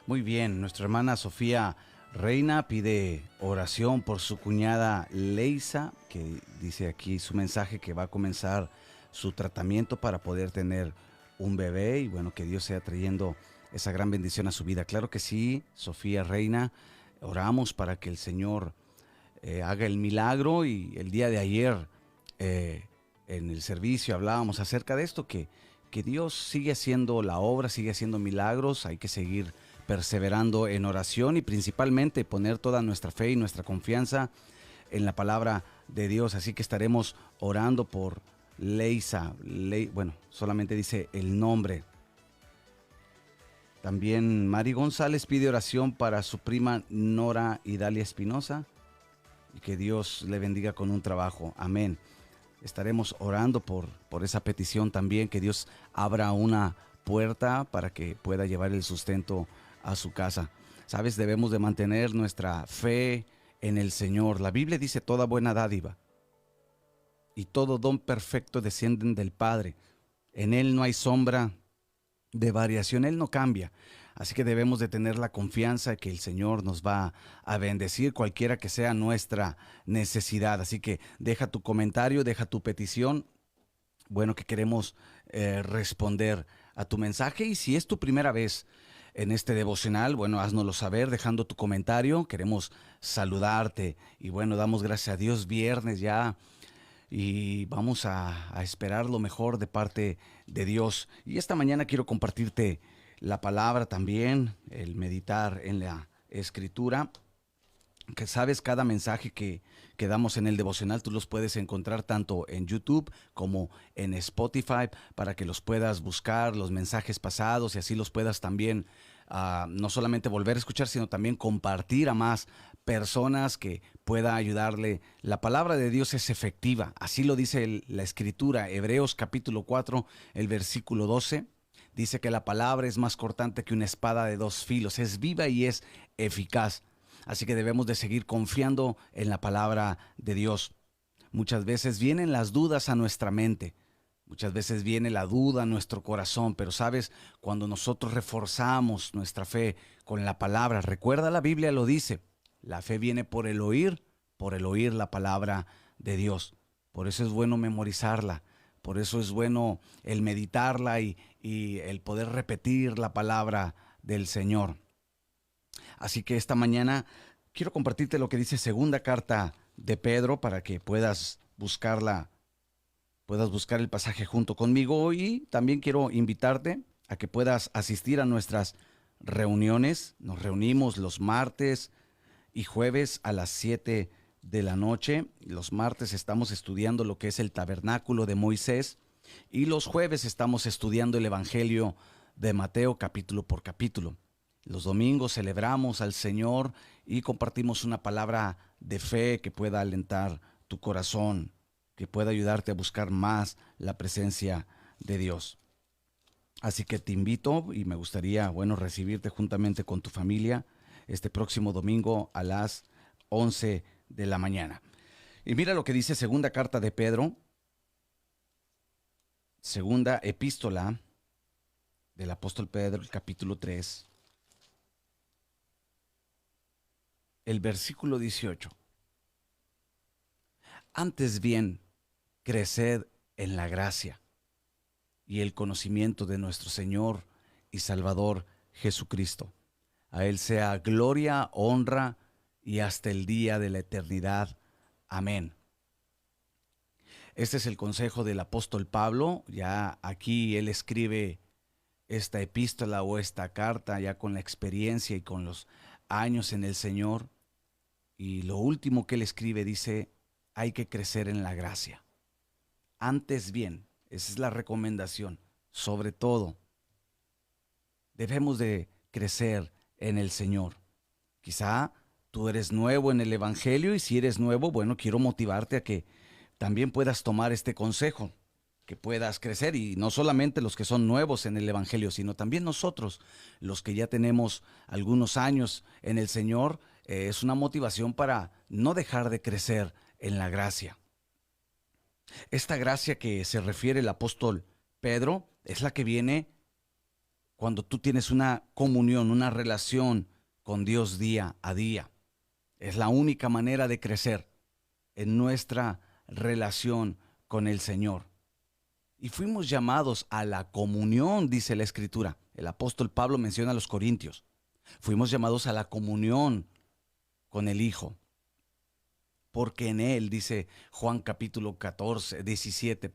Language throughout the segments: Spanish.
Muy bien, nuestra hermana Sofía Reina pide oración por su cuñada Leisa, que dice aquí su mensaje que va a comenzar su tratamiento para poder tener un bebé y bueno, que Dios sea trayendo esa gran bendición a su vida. Claro que sí, Sofía Reina, oramos para que el Señor haga el milagro y el día de ayer eh, en el servicio hablábamos acerca de esto, que Dios sigue haciendo la obra, sigue haciendo milagros, hay que seguir perseverando en oración y principalmente poner toda nuestra fe y nuestra confianza en la palabra de Dios. Así que estaremos orando por Leisa, bueno, solamente dice el nombre. También Mari González pide oración para su prima Nora Idalia Espinosa y que Dios le bendiga con un trabajo. Amén. Estaremos orando por esa petición también, que Dios abra una puerta para que pueda llevar el sustento a su casa. Sabes, debemos de mantener nuestra fe en el Señor. La Biblia dice toda buena dádiva y todo don perfecto descienden del Padre. En Él no hay sombra de variación, Él no cambia. Así que debemos de tener la confianza que el Señor nos va a bendecir cualquiera que sea nuestra necesidad. Así que deja tu comentario, deja tu petición. Bueno, que queremos responder a tu mensaje. Y si es tu primera vez en este devocional, bueno, háznoslo saber dejando tu comentario. Queremos saludarte. Y bueno, damos gracias a Dios, viernes ya. Y vamos a esperar lo mejor de parte de Dios. Y esta mañana quiero compartirte la palabra también, el meditar en la escritura. Que sabes, cada mensaje que damos en el devocional tú los puedes encontrar tanto en YouTube como en Spotify para que los puedas buscar, los mensajes pasados, y así los puedas también no solamente volver a escuchar, sino también compartir a más personas, que pueda ayudarle. La palabra de Dios es efectiva, así lo dice la Escritura. Hebreos capítulo 4, el versículo 12, dice que la palabra es más cortante que una espada de dos filos, es viva y es eficaz. Así que debemos de seguir confiando en la palabra de Dios. Muchas veces vienen las dudas a nuestra mente, muchas veces viene la duda a nuestro corazón, pero sabes, cuando nosotros reforzamos nuestra fe con la palabra, recuerda, la Biblia lo dice, la fe viene por el oír la palabra de Dios. Por eso es bueno memorizarla, por eso es bueno el meditarla y el poder repetir la palabra del Señor. Así que esta mañana quiero compartirte lo que dice segunda carta de Pedro para que puedas buscar el pasaje junto conmigo, y también quiero invitarte a que puedas asistir a nuestras reuniones. Nos reunimos los martes y jueves a las 7 de la noche. Los martes estamos estudiando lo que es el tabernáculo de Moisés y los jueves estamos estudiando el Evangelio de Mateo capítulo por capítulo. Los domingos celebramos al Señor y compartimos una palabra de fe que pueda alentar tu corazón, que pueda ayudarte a buscar más la presencia de Dios. Así que te invito, y me gustaría, bueno, recibirte juntamente con tu familia este próximo domingo a las 11 de la mañana. Y mira lo que dice segunda carta de Pedro, segunda epístola del apóstol Pedro, el capítulo 3. El versículo 18. Antes bien, creced en la gracia y el conocimiento de nuestro Señor y Salvador Jesucristo. A Él sea gloria, honra y hasta el día de la eternidad. Amén. Este es el consejo del apóstol Pablo. Ya aquí él escribe esta epístola o esta carta ya con la experiencia y con los años en el Señor. Y lo último que él escribe dice, hay que crecer en la gracia. Antes bien, esa es la recomendación. Sobre todo, debemos de crecer en el Señor. Quizá tú eres nuevo en el Evangelio, y si eres nuevo, bueno, quiero motivarte a que también puedas tomar este consejo, que puedas crecer, y no solamente los que son nuevos en el Evangelio, sino también nosotros, los que ya tenemos algunos años en el Señor. Es una motivación para no dejar de crecer en la gracia. Esta gracia que se refiere el apóstol Pedro es la que viene cuando tú tienes una comunión, una relación con Dios día a día. Es la única manera de crecer en nuestra relación con el Señor. Y fuimos llamados a la comunión, dice la Escritura. El apóstol Pablo menciona a los Corintios. Fuimos llamados a la comunión con el Hijo. Porque en Él, dice Juan capítulo 17,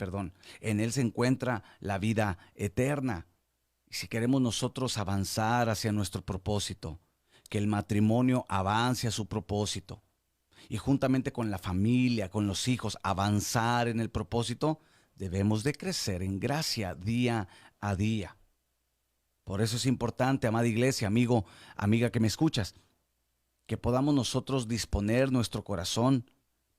en Él se encuentra la vida eterna. Y si queremos nosotros avanzar hacia nuestro propósito, que el matrimonio avance a su propósito, y juntamente con la familia, con los hijos, avanzar en el propósito, debemos de crecer en gracia día a día. Por eso es importante, amada iglesia, amigo, amiga que me escuchas, que podamos nosotros disponer nuestro corazón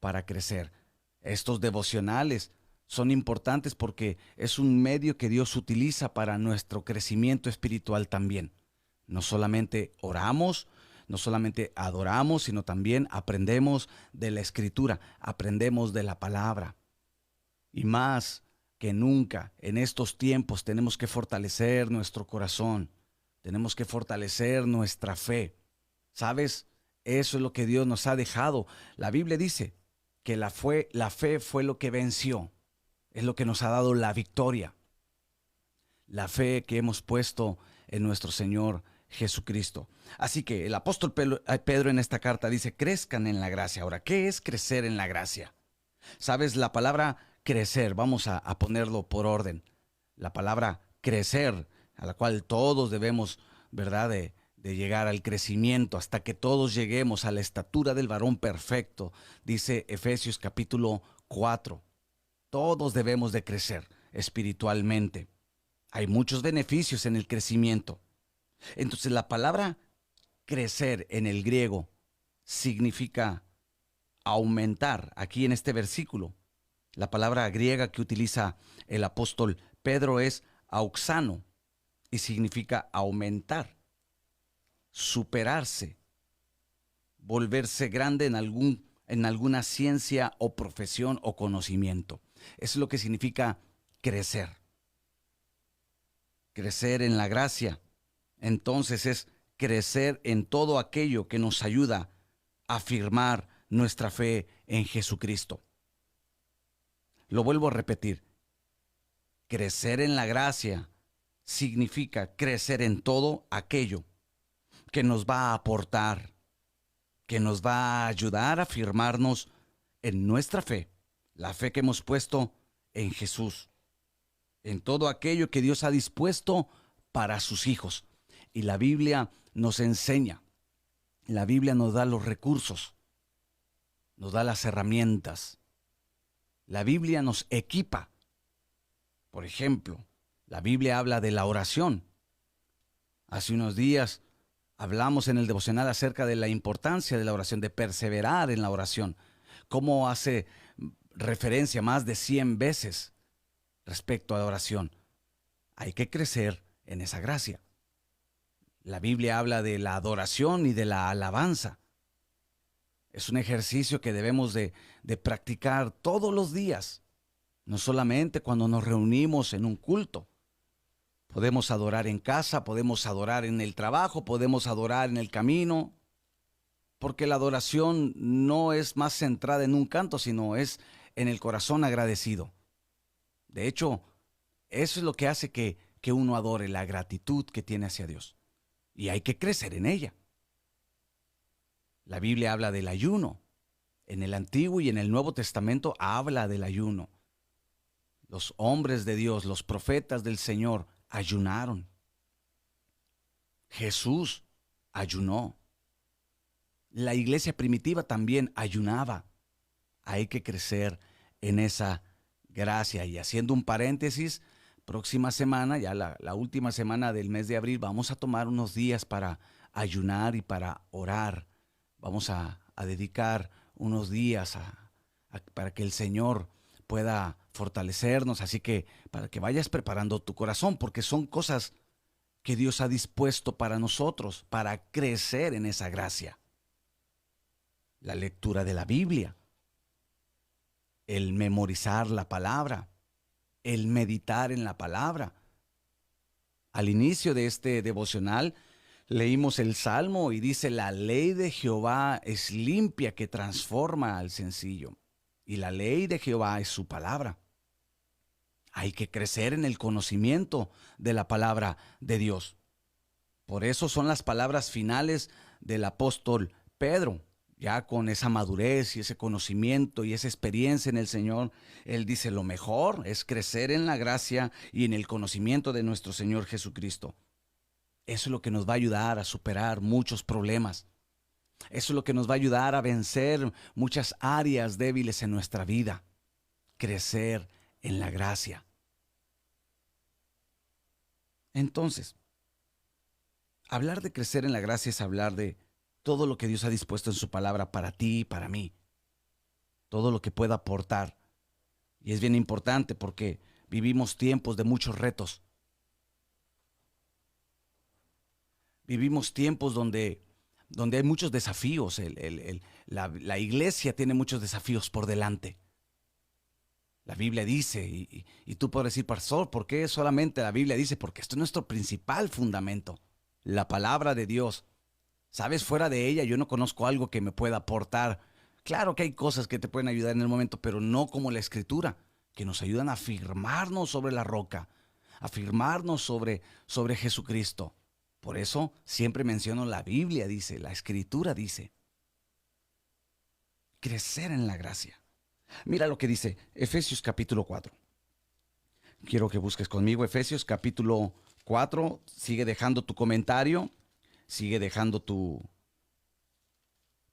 para crecer. Estos devocionales son importantes porque es un medio que Dios utiliza para nuestro crecimiento espiritual también. No solamente oramos, no solamente adoramos, sino también aprendemos de la Escritura, aprendemos de la palabra. Y más que nunca en estos tiempos tenemos que fortalecer nuestro corazón, tenemos que fortalecer nuestra fe. ¿Sabes? Eso es lo que Dios nos ha dejado. La Biblia dice que la fe fue lo que venció, es lo que nos ha dado la victoria. La fe que hemos puesto en nuestro Señor Jesucristo. Así que el apóstol Pedro en esta carta dice, crezcan en la gracia. Ahora, ¿qué es crecer en la gracia? ¿Sabes? La palabra crecer, vamos a ponerlo por orden. La palabra crecer, a la cual todos debemos, ¿verdad?, de llegar al crecimiento hasta que todos lleguemos a la estatura del varón perfecto, dice Efesios capítulo 4. Todos debemos de crecer espiritualmente. Hay muchos beneficios en el crecimiento. Entonces la palabra crecer en el griego significa aumentar. Aquí en este versículo, la palabra griega que utiliza el apóstol Pedro es auxano y significa aumentar, superarse, volverse grande en alguna ciencia o profesión o conocimiento. Eso es lo que significa crecer. Crecer en la gracia, entonces, es crecer en todo aquello que nos ayuda a afirmar nuestra fe en Jesucristo. Lo vuelvo a repetir. Crecer en la gracia significa crecer en todo aquello que nos va a aportar, que nos va a ayudar a afirmarnos en nuestra fe, la fe que hemos puesto en Jesús, en todo aquello que Dios ha dispuesto para sus hijos. Y la Biblia nos enseña, la Biblia nos da los recursos, nos da las herramientas. La Biblia nos equipa. Por ejemplo, la Biblia habla de la oración. Hace unos días hablamos en el devocional acerca de la importancia de la oración, de perseverar en la oración. Cómo hace referencia más de 100 veces respecto a la oración. Hay que crecer en esa gracia. La Biblia habla de la adoración y de la alabanza. Es un ejercicio que debemos de practicar todos los días, no solamente cuando nos reunimos en un culto. Podemos adorar en casa, podemos adorar en el trabajo, podemos adorar en el camino, porque la adoración no es más centrada en un canto, sino es en el corazón agradecido. De hecho, eso es lo que hace que uno adore, la gratitud que tiene hacia Dios. Y hay que crecer en ella. La Biblia habla del ayuno. En el Antiguo y en el Nuevo Testamento habla del ayuno. Los hombres de Dios, los profetas del Señor, ayunaron. Jesús ayunó. La iglesia primitiva también ayunaba. Hay que crecer en esa gracia. Y haciendo un paréntesis, próxima semana, ya la última semana del mes de abril, vamos a tomar unos días para ayunar y para orar. Vamos a dedicar unos días para que el Señor pueda fortalecernos. Así que para que vayas preparando tu corazón, porque son cosas que Dios ha dispuesto para nosotros, para crecer en esa gracia. La lectura de la Biblia, el memorizar la palabra, el meditar en la palabra. Al inicio de este devocional leímos el Salmo y dice, la ley de Jehová es limpia que transforma al sencillo. Y la ley de Jehová es su palabra. Hay que crecer en el conocimiento de la palabra de Dios. Por eso son las palabras finales del apóstol Pedro. Ya con esa madurez y ese conocimiento y esa experiencia en el Señor, Él dice, lo mejor es crecer en la gracia y en el conocimiento de nuestro Señor Jesucristo. Eso es lo que nos va a ayudar a superar muchos problemas. Eso es lo que nos va a ayudar a vencer muchas áreas débiles en nuestra vida. Crecer en la gracia. Entonces, hablar de crecer en la gracia es hablar de todo lo que Dios ha dispuesto en su palabra para ti y para mí. Todo lo que pueda aportar. Y es bien importante porque vivimos tiempos de muchos retos. Vivimos tiempos donde hay muchos desafíos. La iglesia tiene muchos desafíos por delante. La Biblia dice, y tú puedes decir, pastor, ¿por qué solamente la Biblia dice? Porque esto es nuestro principal fundamento, la palabra de Dios. ¿Sabes? Fuera de ella yo no conozco algo que me pueda aportar. Claro que hay cosas que te pueden ayudar en el momento, pero no como la Escritura, que nos ayudan a afirmarnos sobre la roca, a afirmarnos sobre Jesucristo. Por eso siempre menciono la Biblia, dice, la Escritura dice. Crecer en la gracia. Mira lo que dice Efesios capítulo 4. Quiero que busques conmigo Efesios capítulo 4. Sigue dejando tu comentario, sigue dejando tu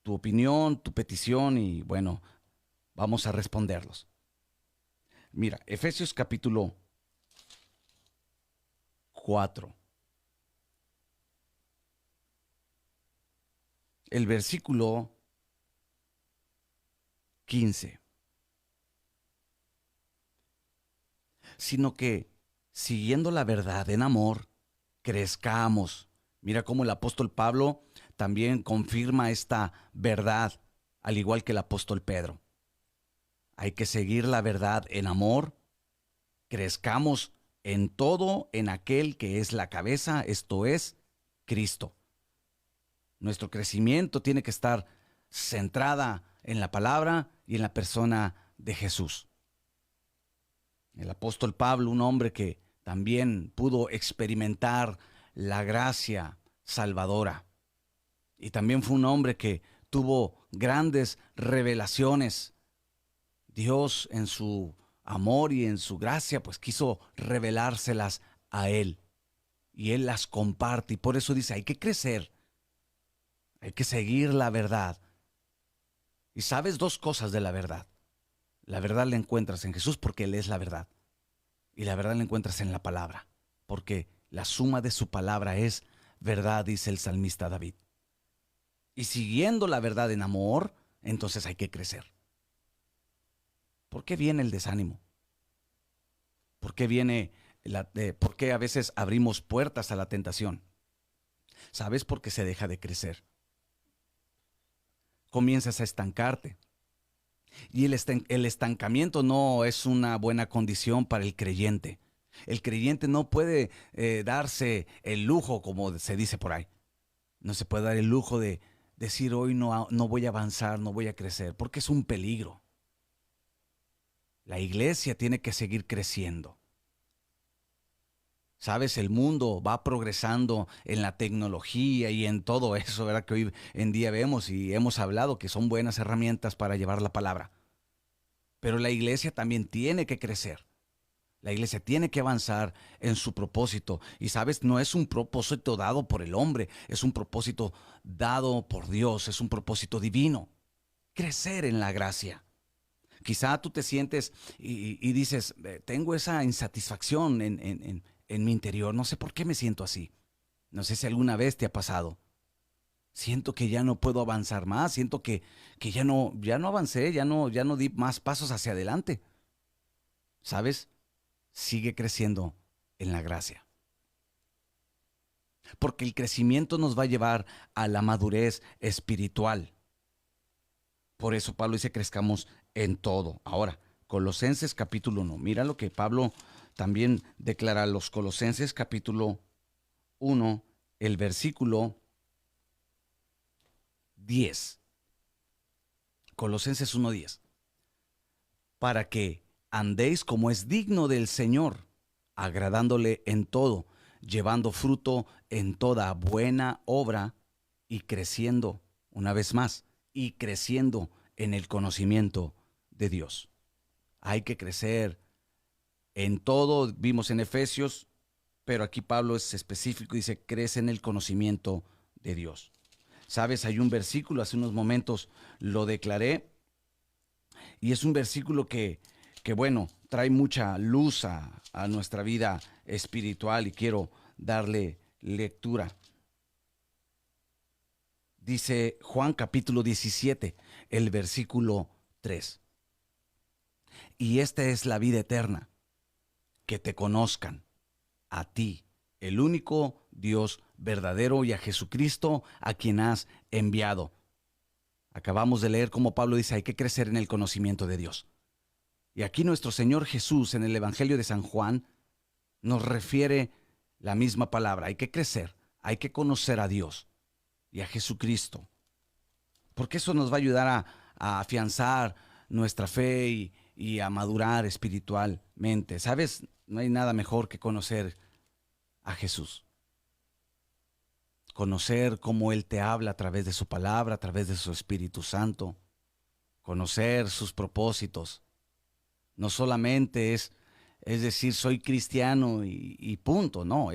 opinión, tu petición y bueno, vamos a responderlos. Mira, Efesios capítulo 4. El versículo 15. Sino que, siguiendo la verdad en amor, crezcamos. Mira cómo el apóstol Pablo también confirma esta verdad, al igual que el apóstol Pedro. Hay que seguir la verdad en amor, crezcamos en todo en aquel que es la cabeza, esto es, Cristo. Nuestro crecimiento tiene que estar centrada en la palabra y en la persona de Jesús. El apóstol Pablo, un hombre que también pudo experimentar la gracia salvadora. Y también fue un hombre que tuvo grandes revelaciones. Dios en su amor y en su gracia, pues quiso revelárselas a él. Y él las comparte. Y por eso dice, hay que crecer. Hay que seguir la verdad. Y sabes dos cosas de la verdad. La verdad la encuentras en Jesús porque Él es la verdad. Y la verdad la encuentras en la palabra. Porque la suma de su palabra es verdad, dice el salmista David. Y siguiendo la verdad en amor, entonces hay que crecer. ¿Por qué viene el desánimo? ¿Por qué a veces abrimos puertas a la tentación? ¿Sabes? Porque se deja de crecer. Comienzas a estancarte. Y el estancamiento no es una buena condición para el creyente. El creyente no puede darse el lujo, como se dice por ahí. No se puede dar el lujo de decir hoy no voy a avanzar, no voy a crecer, porque es un peligro. La iglesia tiene que seguir creciendo. Sabes, el mundo va progresando en la tecnología y en todo eso, ¿verdad? Que hoy en día vemos y hemos hablado que son buenas herramientas para llevar la palabra. Pero la iglesia también tiene que crecer. La iglesia tiene que avanzar en su propósito. Y sabes, no es un propósito dado por el hombre, es un propósito dado por Dios, es un propósito divino. Crecer en la gracia. Quizá tú te sientes y dices, tengo esa insatisfacción en mi interior, no sé por qué me siento así. No sé si alguna vez te ha pasado. Siento que ya no puedo avanzar más, siento que ya no avancé, ya no di más pasos hacia adelante. ¿Sabes? Sigue creciendo en la gracia. Porque el crecimiento nos va a llevar a la madurez espiritual. Por eso Pablo dice crezcamos en todo. Ahora, Colosenses capítulo 1. Mira lo que Pablo también declara a los Colosenses capítulo 1, el versículo 10. Colosenses 1:10. Para que andéis como es digno del Señor, agradándole en todo, llevando fruto en toda buena obra y creciendo, una vez más, y creciendo en el conocimiento de Dios. Hay que crecer en todo, vimos en Efesios, pero aquí Pablo es específico, dice, crece en el conocimiento de Dios. Sabes, hay un versículo, hace unos momentos lo declaré, y es un versículo que bueno, trae mucha luz a nuestra vida espiritual y quiero darle lectura. Dice Juan capítulo 17, el versículo 3. Y esta es la vida eterna, que te conozcan a ti, el único Dios verdadero, y a Jesucristo a quien has enviado. Acabamos de leer cómo Pablo dice, hay que crecer en el conocimiento de Dios. Y aquí nuestro Señor Jesús en el Evangelio de San Juan nos refiere la misma palabra. Hay que crecer, hay que conocer a Dios y a Jesucristo. Porque eso nos va a ayudar a afianzar nuestra fe y a madurar espiritualmente. ¿Sabes? No hay nada mejor que conocer a Jesús. Conocer cómo Él te habla a través de su palabra, a través de su Espíritu Santo. Conocer sus propósitos. No solamente es decir, soy cristiano y punto. No,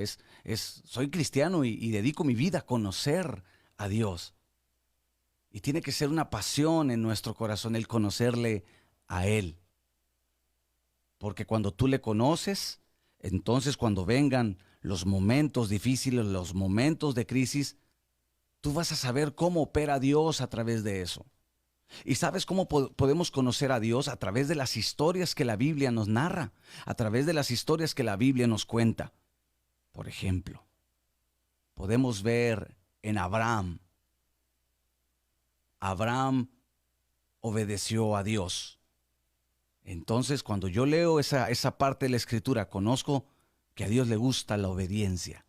soy cristiano y dedico mi vida a conocer a Dios. Y tiene que ser una pasión en nuestro corazón el conocerle a Él. Porque cuando tú le conoces, entonces cuando vengan los momentos difíciles, los momentos de crisis, tú vas a saber cómo opera Dios a través de eso. ¿Y sabes cómo podemos conocer a Dios? A través de las historias que la Biblia nos narra, a través de las historias que la Biblia nos cuenta. Por ejemplo, podemos ver en Abraham. Abraham obedeció a Dios. Entonces, cuando yo leo esa parte de la Escritura, conozco que a Dios le gusta la obediencia.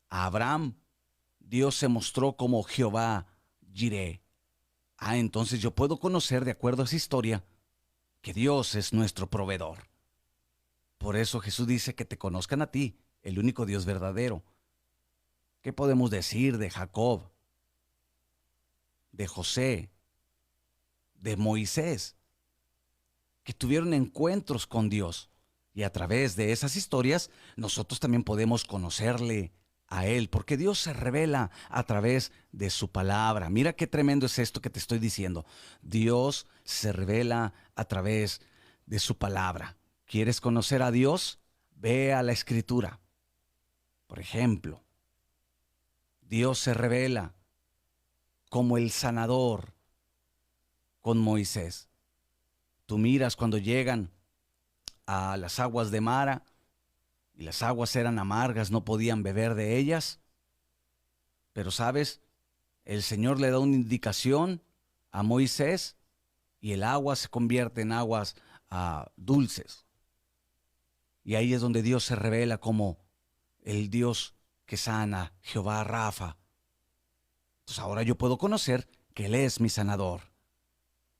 A Abraham, Dios se mostró como Jehová Jireh. Entonces yo puedo conocer, de acuerdo a esa historia, que Dios es nuestro proveedor. Por eso Jesús dice que te conozcan a ti, el único Dios verdadero. ¿Qué podemos decir de Jacob, de José, de Moisés? Que tuvieron encuentros con Dios. Y a través de esas historias, nosotros también podemos conocerle a Él, porque Dios se revela a través de su palabra. Mira qué tremendo es esto que te estoy diciendo. Dios se revela a través de su palabra. ¿Quieres conocer a Dios? Ve a la Escritura. Por ejemplo, Dios se revela como el sanador con Moisés. Tú miras cuando llegan a las aguas de Mara, y las aguas eran amargas, no podían beber de ellas. Pero sabes, el Señor le da una indicación a Moisés y el agua se convierte en aguas dulces. Y ahí es donde Dios se revela como el Dios que sana, Jehová Rafa. Entonces ahora yo puedo conocer que Él es mi sanador,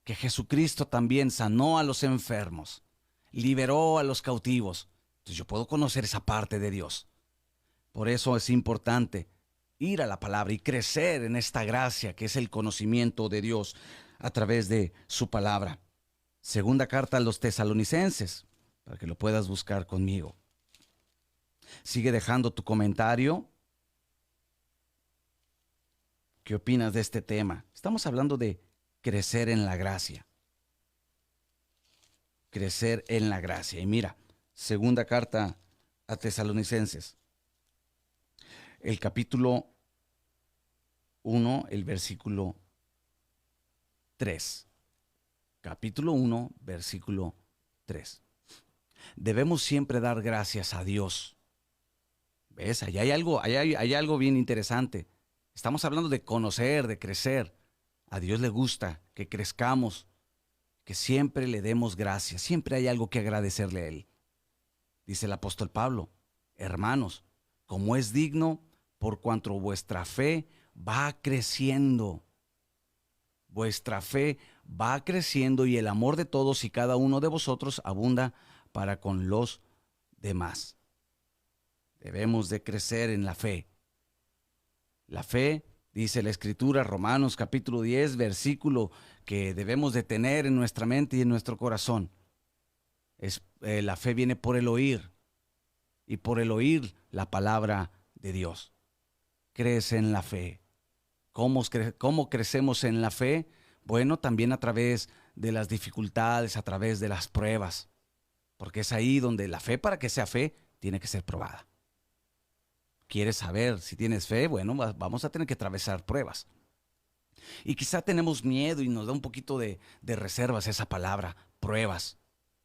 que Jesucristo también sanó a los enfermos, liberó a los cautivos. Entonces yo puedo conocer esa parte de Dios. Por eso es importante ir a la palabra y crecer en esta gracia que es el conocimiento de Dios a través de su palabra. Segunda carta a los Tesalonicenses, para que lo puedas buscar conmigo. Sigue dejando tu comentario. ¿Qué opinas de este tema? Estamos hablando de crecer en la gracia. Crecer en la gracia. Y mira, segunda carta a Tesalonicenses, el capítulo 1, el versículo 3. Capítulo 1, versículo 3. Debemos siempre dar gracias a Dios. ¿Ves? Allá hay algo bien interesante. Estamos hablando de conocer, de crecer. A Dios le gusta que crezcamos, que siempre le demos gracias. Siempre hay algo que agradecerle a Él. Dice el apóstol Pablo, hermanos, como es digno, por cuanto vuestra fe va creciendo. Vuestra fe va creciendo y el amor de todos y cada uno de vosotros abunda para con los demás. Debemos de crecer en la fe. La fe, dice la Escritura, Romanos capítulo 10, versículo que debemos de tener en nuestra mente y en nuestro corazón. La fe viene por el oír y por el oír la palabra de Dios. Crece en la fe. ¿Cómo crecemos en la fe? Bueno, también a través de las dificultades, a través de las pruebas. Porque es ahí donde la fe, para que sea fe, tiene que ser probada. ¿Quieres saber si tienes fe? Bueno, vamos a tener que atravesar pruebas. Y quizá tenemos miedo y nos da un poquito de reservas esa palabra, pruebas.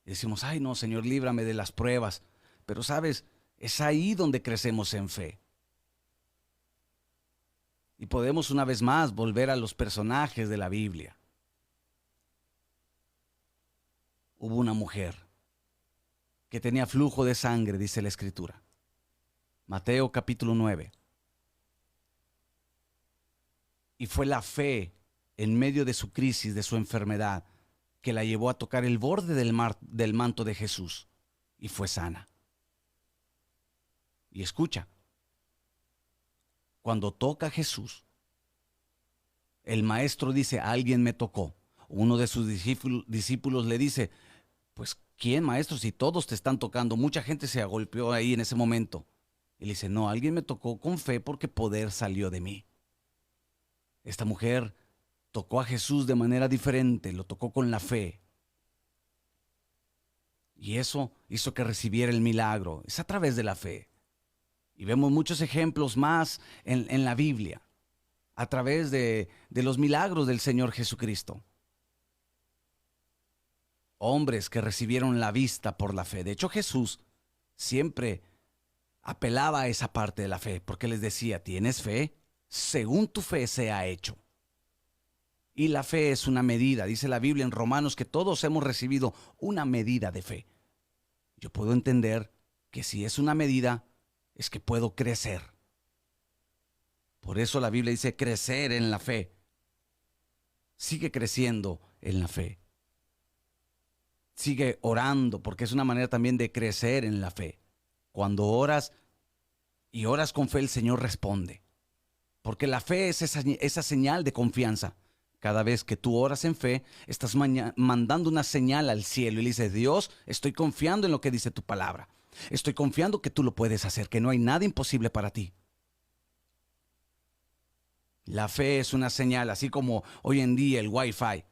Y decimos, ay no, Señor, líbrame de las pruebas. Pero sabes, es ahí donde crecemos en fe. Y podemos una vez más volver a los personajes de la Biblia. Hubo una mujer que tenía flujo de sangre, dice la Escritura. Mateo capítulo 9. Y fue la fe en medio de su crisis, de su enfermedad, que la llevó a tocar el borde del manto de Jesús y fue sana. Y escucha, cuando toca a Jesús, el maestro dice, alguien me tocó. Uno de sus discípulos le dice, pues ¿quién, maestro? Si todos te están tocando, mucha gente se agolpeó ahí en ese momento. Y le dice, no, alguien me tocó con fe porque poder salió de mí. Esta mujer tocó a Jesús de manera diferente, lo tocó con la fe. Y eso hizo que recibiera el milagro. Es a través de la fe. Y vemos muchos ejemplos más en la Biblia, a través de los milagros del Señor Jesucristo. Hombres que recibieron la vista por la fe. De hecho, Jesús siempre apelaba a esa parte de la fe, porque les decía, ¿tienes fe? Según tu fe sea hecho. Y la fe es una medida. Dice la Biblia en Romanos que todos hemos recibido una medida de fe. Yo puedo entender que si es una medida, es que puedo crecer. Por eso la Biblia dice crecer en la fe. Sigue creciendo en la fe. Sigue orando, porque es una manera también de crecer en la fe. Cuando oras y oras con fe, el Señor responde. Porque la fe es esa señal de confianza. Cada vez que tú oras en fe, estás mandando una señal al cielo y le dices, Dios, estoy confiando en lo que dice tu palabra. Estoy confiando que tú lo puedes hacer, que no hay nada imposible para ti. La fe es una señal, así como hoy en día el Wi-Fi.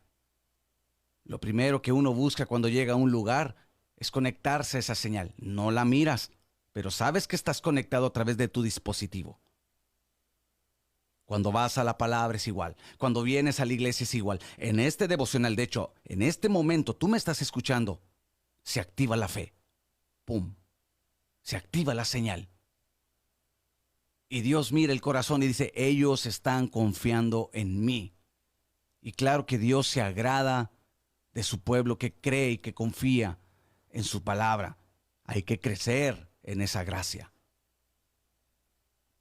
Lo primero que uno busca cuando llega a un lugar es conectarse a esa señal. No la miras, pero sabes que estás conectado a través de tu dispositivo. Cuando vas a la palabra es igual. Cuando vienes a la iglesia es igual. En este devocional, de hecho, en este momento tú me estás escuchando, se activa la fe. ¡Pum! Se activa la señal. Y Dios mira el corazón y dice, ellos están confiando en mí. Y claro que Dios se agrada de su pueblo que cree y que confía en su palabra. Hay que crecer en esa gracia.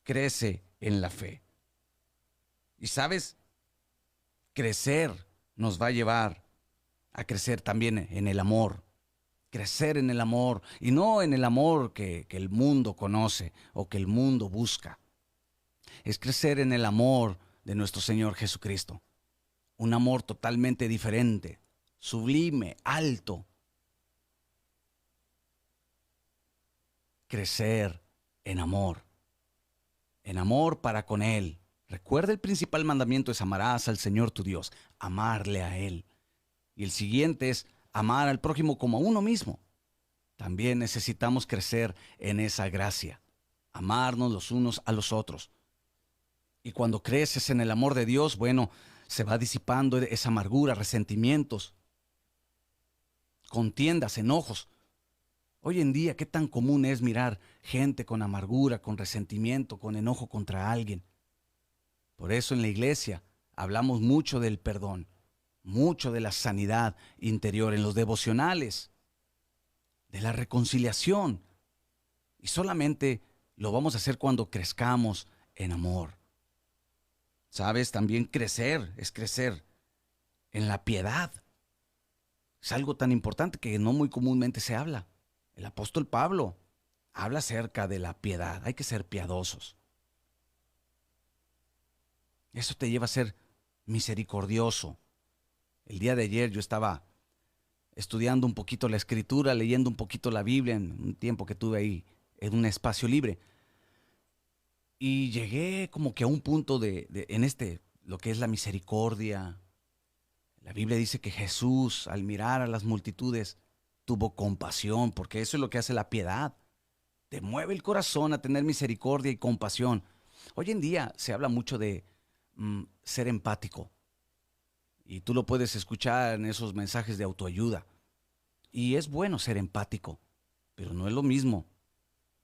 Crece en la fe. Y sabes, crecer nos va a llevar a crecer también en el amor. Crecer en el amor, y no en el amor que el mundo conoce o que el mundo busca. Es crecer en el amor de nuestro Señor Jesucristo. Un amor totalmente diferente, sublime, alto. Crecer en amor para con Él. Recuerda, el principal mandamiento es amarás al Señor tu Dios, amarle a Él. Y el siguiente es amar al prójimo como a uno mismo. También necesitamos crecer en esa gracia, amarnos los unos a los otros. Y cuando creces en el amor de Dios, bueno, se va disipando esa amargura, resentimientos, contiendas, enojos. Hoy en día, ¿qué tan común es mirar gente con amargura, con resentimiento, con enojo contra alguien? Por eso en la iglesia hablamos mucho del perdón, mucho de la sanidad interior en los devocionales, de la reconciliación. Y solamente lo vamos a hacer cuando crezcamos en amor. ¿Sabes? También crecer es crecer en la piedad. Es algo tan importante que no muy comúnmente se habla. El apóstol Pablo habla acerca de la piedad. Hay que ser piadosos. Eso te lleva a ser misericordioso. El día de ayer yo estaba estudiando un poquito la escritura, leyendo un poquito la Biblia en un tiempo que tuve ahí en un espacio libre. Y llegué como que a un punto lo que es la misericordia. La Biblia dice que Jesús, al mirar a las multitudes, tuvo compasión, porque eso es lo que hace la piedad. Te mueve el corazón a tener misericordia y compasión. Hoy en día se habla mucho de ser empático. Y tú lo puedes escuchar en esos mensajes de autoayuda. Y es bueno ser empático, pero no es lo mismo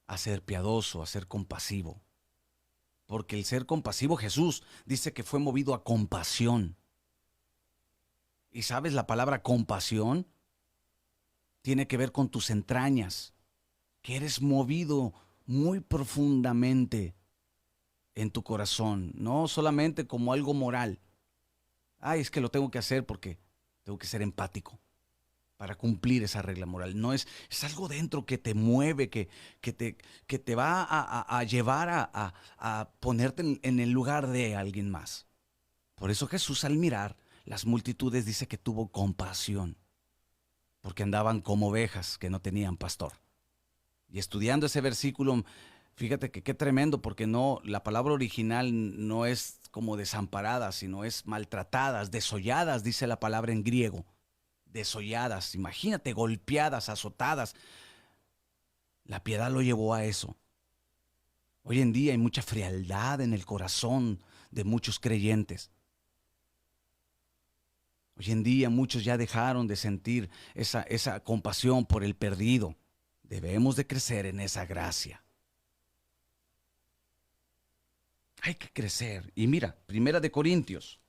a ser piadoso, a ser compasivo. Porque el ser compasivo, Jesús dice que fue movido a compasión. Y sabes, la palabra compasión tiene que ver con tus entrañas, que eres movido muy profundamente en tu corazón, no solamente como algo moral. Ay, es que lo tengo que hacer porque tengo que ser empático para cumplir esa regla moral. No es algo dentro que te mueve, que te va a llevar a ponerte en el lugar de alguien más. Por eso Jesús, al mirar las multitudes, dice que tuvo compasión, porque andaban como ovejas que no tenían pastor. Y estudiando ese versículo, fíjate que qué tremendo, porque no, la palabra original no es como desamparadas, sino es maltratadas, desolladas, dice la palabra en griego. Desolladas, imagínate, golpeadas, azotadas. La piedad lo llevó a eso. Hoy en día hay mucha frialdad en el corazón de muchos creyentes. Hoy en día muchos ya dejaron de sentir esa compasión por el perdido. Debemos de crecer en esa gracia. Hay que crecer. Y mira, Primera de Corintios.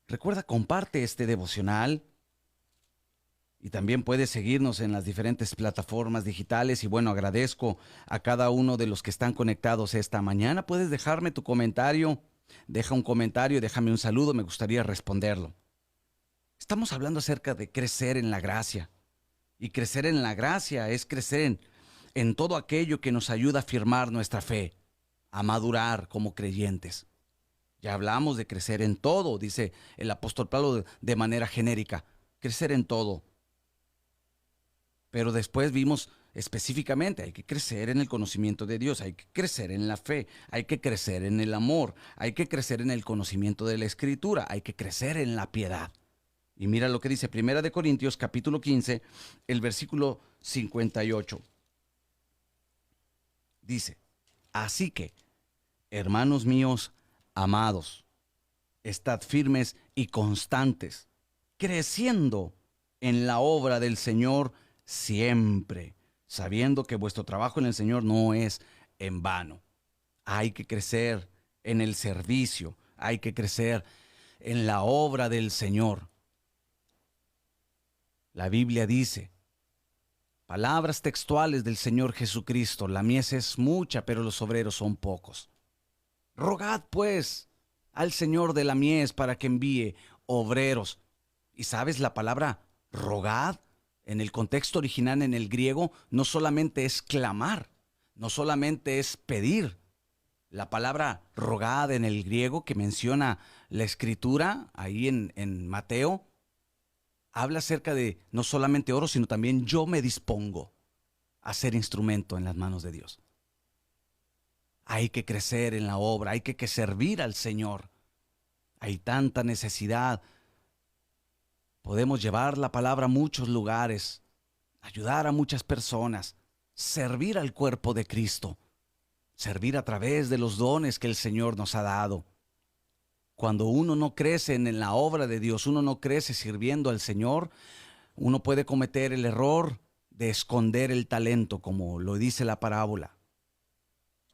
Recuerda, comparte este devocional. Y también puedes seguirnos en las diferentes plataformas digitales. Y bueno, agradezco a cada uno de los que están conectados esta mañana. Puedes dejarme tu comentario. Deja un comentario, déjame un saludo, me gustaría responderlo. Estamos hablando acerca de crecer en la gracia. Y crecer en la gracia es crecer en todo aquello que nos ayuda a afirmar nuestra fe, a madurar como creyentes. Ya hablamos de crecer en todo, dice el apóstol Pablo de manera genérica, crecer en todo. Pero después vimos específicamente, hay que crecer en el conocimiento de Dios, hay que crecer en la fe, hay que crecer en el amor, hay que crecer en el conocimiento de la Escritura, hay que crecer en la piedad. Y mira lo que dice Primera de Corintios capítulo 15, el versículo 58. Dice, así que, hermanos míos, amados, estad firmes y constantes, creciendo en la obra del Señor siempre, sabiendo que vuestro trabajo en el Señor no es en vano. Hay que crecer en el servicio, hay que crecer en la obra del Señor. La Biblia dice, palabras textuales del Señor Jesucristo, la mies es mucha, pero los obreros son pocos. Rogad, pues, al Señor de la mies para que envíe obreros. ¿Y sabes la palabra rogad? En el contexto original en el griego no solamente es clamar, no solamente es pedir. La palabra rogad en el griego que menciona la Escritura ahí en Mateo, habla acerca de no solamente oro, sino también yo me dispongo a ser instrumento en las manos de Dios. Hay que crecer en la obra, hay que servir al Señor. Hay tanta necesidad. Podemos llevar la palabra a muchos lugares, ayudar a muchas personas, servir al cuerpo de Cristo, servir a través de los dones que el Señor nos ha dado. Cuando uno no crece en la obra de Dios, uno no crece sirviendo al Señor, uno puede cometer el error de esconder el talento, como lo dice la parábola.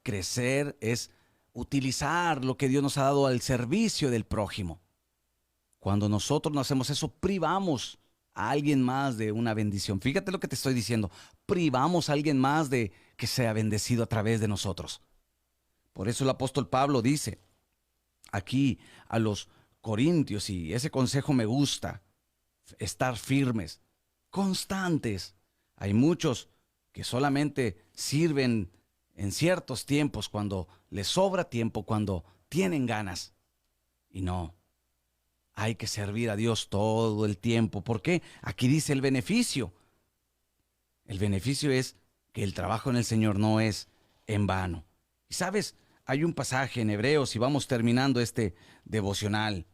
Crecer es utilizar lo que Dios nos ha dado al servicio del prójimo. Cuando nosotros no hacemos eso, privamos a alguien más de una bendición. Fíjate lo que te estoy diciendo. Privamos a alguien más de que sea bendecido a través de nosotros. Por eso el apóstol Pablo dice aquí a los corintios, y ese consejo me gusta, estar firmes, constantes. Hay muchos que solamente sirven en ciertos tiempos, cuando les sobra tiempo, cuando tienen ganas. Y no, hay que servir a Dios todo el tiempo. ¿Por qué? Aquí dice el beneficio. El beneficio es que el trabajo en el Señor no es en vano. Y sabes, hay un pasaje en Hebreos, y vamos terminando este devocional.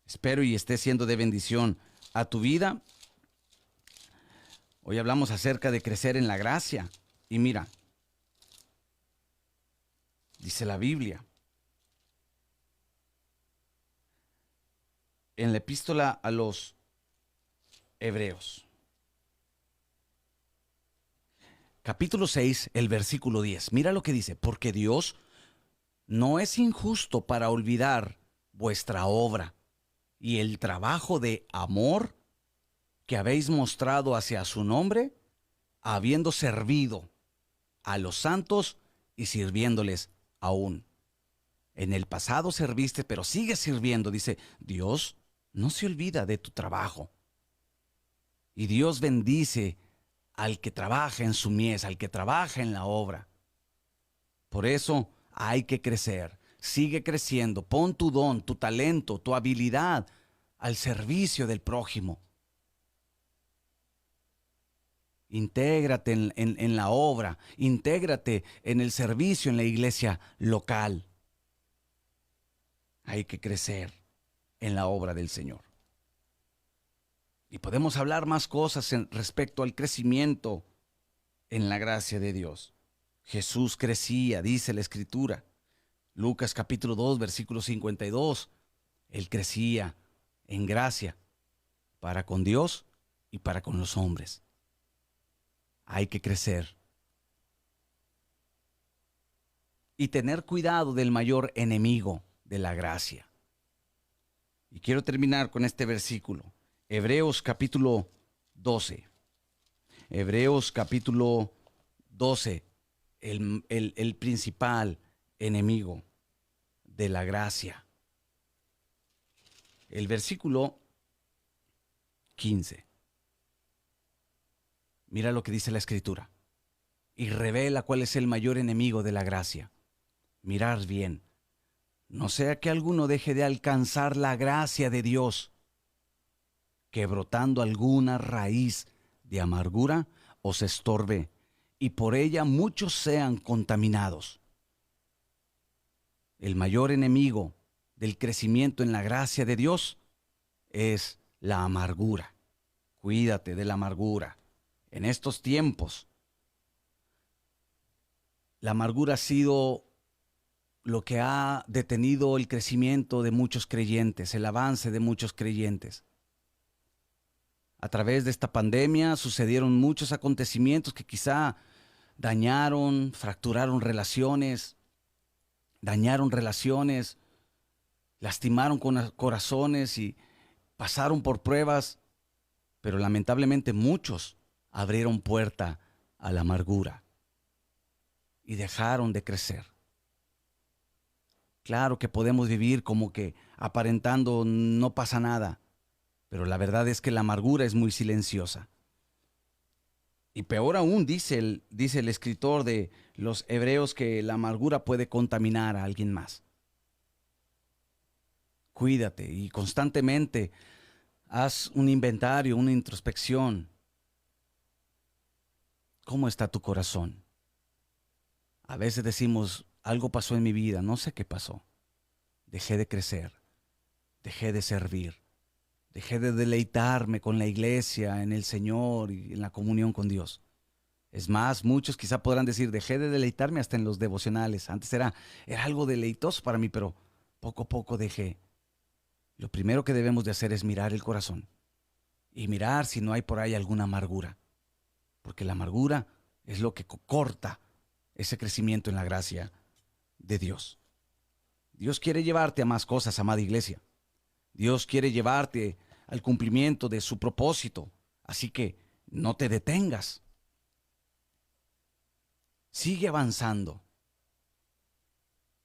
Espero y esté siendo de bendición a tu vida. Hoy hablamos acerca de crecer en la gracia. Y mira, dice la Biblia, en la epístola a los Hebreos, capítulo 6, el versículo 10. Mira lo que dice: porque Dios no es injusto para olvidar vuestra obra y el trabajo de amor que habéis mostrado hacia su nombre, habiendo servido a los santos y sirviéndoles aún. En el pasado serviste, pero sigues sirviendo. Dice, Dios no se olvida de tu trabajo. Y Dios bendice al que trabaja en su mies, al que trabaja en la obra. Por eso hay que crecer. Sigue creciendo. Pon tu don, tu talento, tu habilidad al servicio del prójimo. Intégrate en la obra. Intégrate en el servicio en la iglesia local. Hay que crecer en la obra del Señor. Y podemos hablar más cosas respecto al crecimiento en la gracia de Dios. Jesús crecía, dice la Escritura. Lucas capítulo 2, versículo 52. Él crecía en gracia para con Dios y para con los hombres. Hay que crecer. Y tener cuidado del mayor enemigo de la gracia. Y quiero terminar con este versículo. Hebreos capítulo 12. Hebreos capítulo 12. El principal enemigo de la gracia. El versículo 15. Mira lo que dice la Escritura. Y revela cuál es el mayor enemigo de la gracia. Mirad bien. No sea que alguno deje de alcanzar la gracia de Dios, que brotando alguna raíz de amargura os estorbe, y por ella muchos sean contaminados. El mayor enemigo del crecimiento en la gracia de Dios es la amargura. Cuídate de la amargura. En estos tiempos, la amargura ha sido lo que ha detenido el crecimiento de muchos creyentes, el avance de muchos creyentes. A través de esta pandemia sucedieron muchos acontecimientos que quizá dañaron, fracturaron relaciones, lastimaron corazones y pasaron por pruebas, pero lamentablemente muchos abrieron puerta a la amargura y dejaron de crecer. Claro que podemos vivir como que aparentando no pasa nada, pero la verdad es que la amargura es muy silenciosa. Y peor aún, dice el escritor de los Hebreos, que la amargura puede contaminar a alguien más. Cuídate y constantemente haz un inventario, una introspección. ¿Cómo está tu corazón? A veces decimos, algo pasó en mi vida, no sé qué pasó. Dejé de crecer, dejé de servir, dejé de deleitarme con la iglesia, en el Señor y en la comunión con Dios. Es más, muchos quizá podrán decir, dejé de deleitarme hasta en los devocionales. Antes era algo deleitoso para mí, pero poco a poco dejé. Lo primero que debemos de hacer es mirar el corazón y mirar si no hay por ahí alguna amargura. Porque la amargura es lo que corta ese crecimiento en la gracia de Dios. Dios quiere llevarte a más cosas, amada iglesia. Dios quiere llevarte al cumplimiento de su propósito. Así que no te detengas. Sigue avanzando.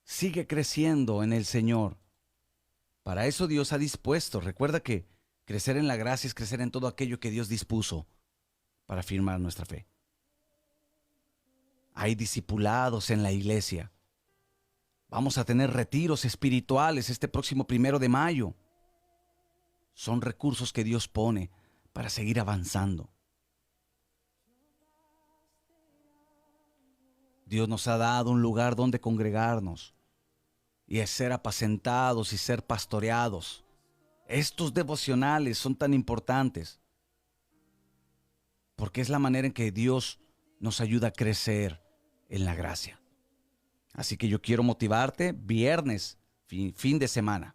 Sigue creciendo en el Señor. Para eso Dios ha dispuesto. Recuerda que crecer en la gracia es crecer en todo aquello que Dios dispuso para afirmar nuestra fe. Hay discipulados en la iglesia. Vamos a tener retiros espirituales este próximo 1 de mayo. Son recursos que Dios pone para seguir avanzando. Dios nos ha dado un lugar donde congregarnos y es ser apacentados y ser pastoreados. Estos devocionales son tan importantes porque es la manera en que Dios nos ayuda a crecer en la gracia. Así que yo quiero motivarte, viernes, fin de semana,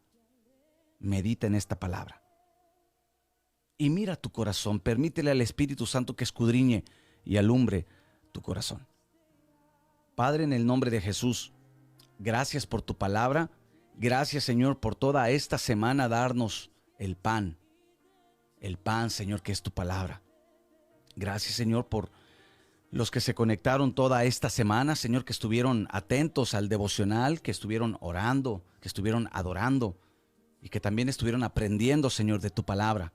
medita en esta palabra. Y mira tu corazón, permítele al Espíritu Santo que escudriñe y alumbre tu corazón. Padre, en el nombre de Jesús, gracias por tu palabra. Gracias, Señor, por toda esta semana darnos el pan. El pan, Señor, que es tu palabra. Gracias, Señor, por los que se conectaron toda esta semana, Señor, que estuvieron atentos al devocional, que estuvieron orando, que estuvieron adorando y que también estuvieron aprendiendo, Señor, de tu palabra.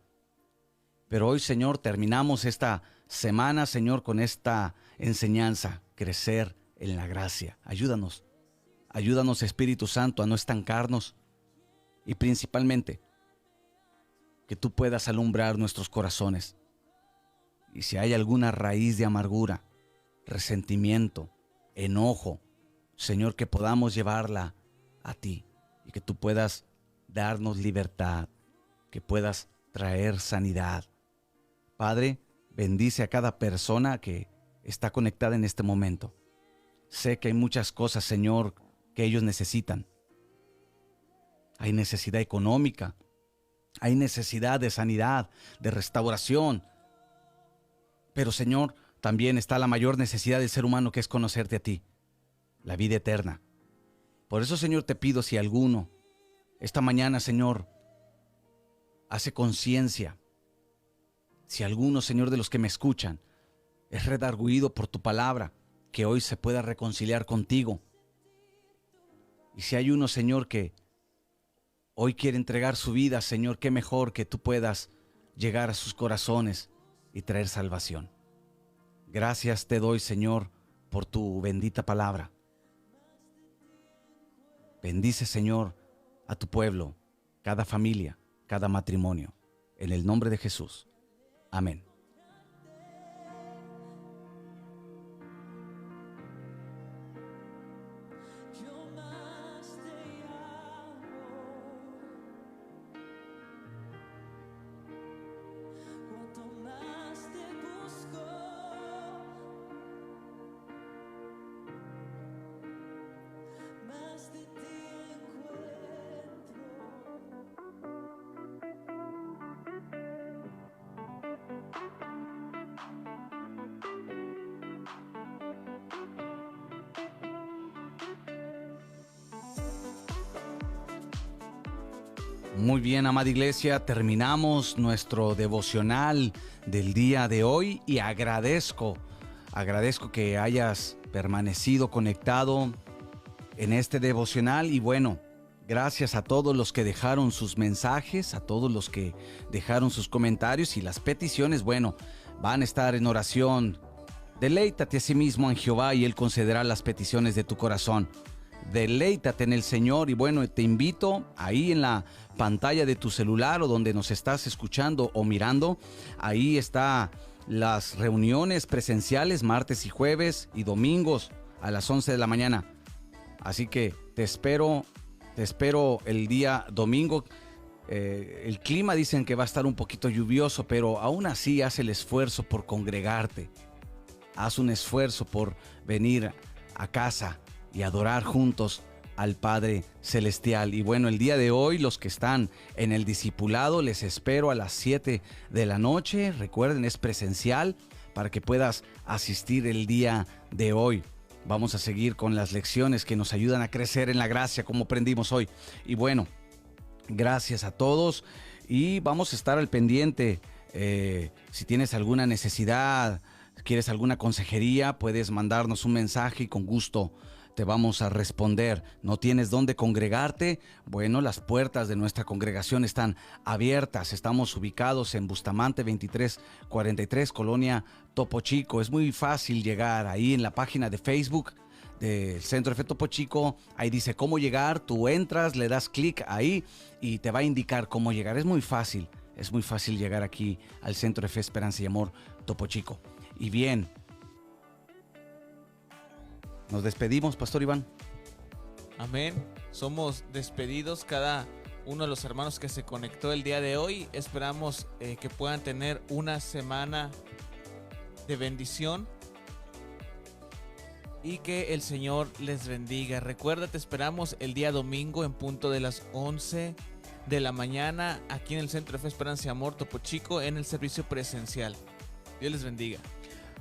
Pero hoy, Señor, terminamos esta semana, Señor, con esta enseñanza, crecer en la gracia. Ayúdanos, Espíritu Santo, a no estancarnos y principalmente que tú puedas alumbrar nuestros corazones. Y si hay alguna raíz de amargura, resentimiento, enojo, Señor, que podamos llevarla a ti y que tú puedas darnos libertad, que puedas traer sanidad. Padre, bendice a cada persona que está conectada en este momento. Sé que hay muchas cosas, Señor, que ellos necesitan. Hay necesidad económica, hay necesidad de sanidad, de restauración. Pero, Señor, también está la mayor necesidad del ser humano, que es conocerte a ti, la vida eterna. Por eso, Señor, te pido, si alguno esta mañana, Señor, hace conciencia, si alguno, Señor, de los que me escuchan es redarguido por tu palabra, que hoy se pueda reconciliar contigo. Y si hay uno, Señor, que hoy quiere entregar su vida, Señor, qué mejor que tú puedas llegar a sus corazones y traer salvación. Gracias te doy, Señor, por tu bendita palabra. Bendice, Señor, a tu pueblo, cada familia, cada matrimonio. En el nombre de Jesús. Amén. Muy bien, amada iglesia, terminamos nuestro devocional del día de hoy y agradezco que hayas permanecido conectado en este devocional. Y bueno, gracias a todos los que dejaron sus mensajes, a todos los que dejaron sus comentarios y las peticiones. Bueno, van a estar en oración. Deleítate a sí mismo en Jehová y Él concederá las peticiones de tu corazón. Deleítate en el Señor. Y bueno, te invito ahí en la pantalla de tu celular o donde nos estás escuchando o mirando, ahí está las reuniones presenciales martes y jueves y domingos a las 11 de la mañana. Así que te espero el día domingo. El clima dicen que va a estar un poquito lluvioso, pero aún así haz el esfuerzo por congregarte. Haz un esfuerzo por venir a casa y adorar juntos al Padre Celestial. Y bueno, el día de hoy, los que están en el discipulado, les espero a las 7 de la noche. Recuerden, es presencial para que puedas asistir el día de hoy. Vamos a seguir con las lecciones que nos ayudan a crecer en la gracia, como aprendimos hoy. Y bueno, gracias a todos y vamos a estar al pendiente Si tienes alguna necesidad, quieres alguna consejería, puedes mandarnos un mensaje y con gusto te vamos a responder. ¿No tienes dónde congregarte? Bueno, las puertas de nuestra congregación están abiertas. Estamos ubicados en Bustamante 2343, Colonia Topo Chico. Es muy fácil llegar ahí en la página de Facebook del Centro de Fe Topo Chico. Ahí dice cómo llegar. Tú entras, le das clic ahí y te va a indicar cómo llegar. Es muy fácil llegar aquí al Centro de Fe, Esperanza y Amor Topo Chico. Y bien, nos despedimos, Pastor Iván. Amén. Somos despedidos cada uno de los hermanos que se conectó el día de hoy. Esperamos que puedan tener una semana de bendición y que el Señor les bendiga. Recuerda, te esperamos el día domingo en punto de las 11 de la mañana aquí en el Centro de Fe, Esperanza y Amor Topo Chico en el servicio presencial. Dios les bendiga.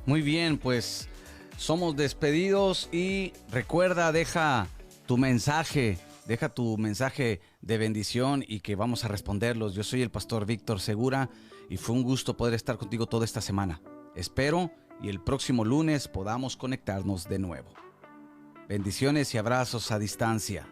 Muy bien, pues somos despedidos y recuerda, deja tu mensaje de bendición y que vamos a responderlos. Yo soy el pastor Víctor Segura y fue un gusto poder estar contigo toda esta semana. Espero y el próximo lunes podamos conectarnos de nuevo. Bendiciones y abrazos a distancia.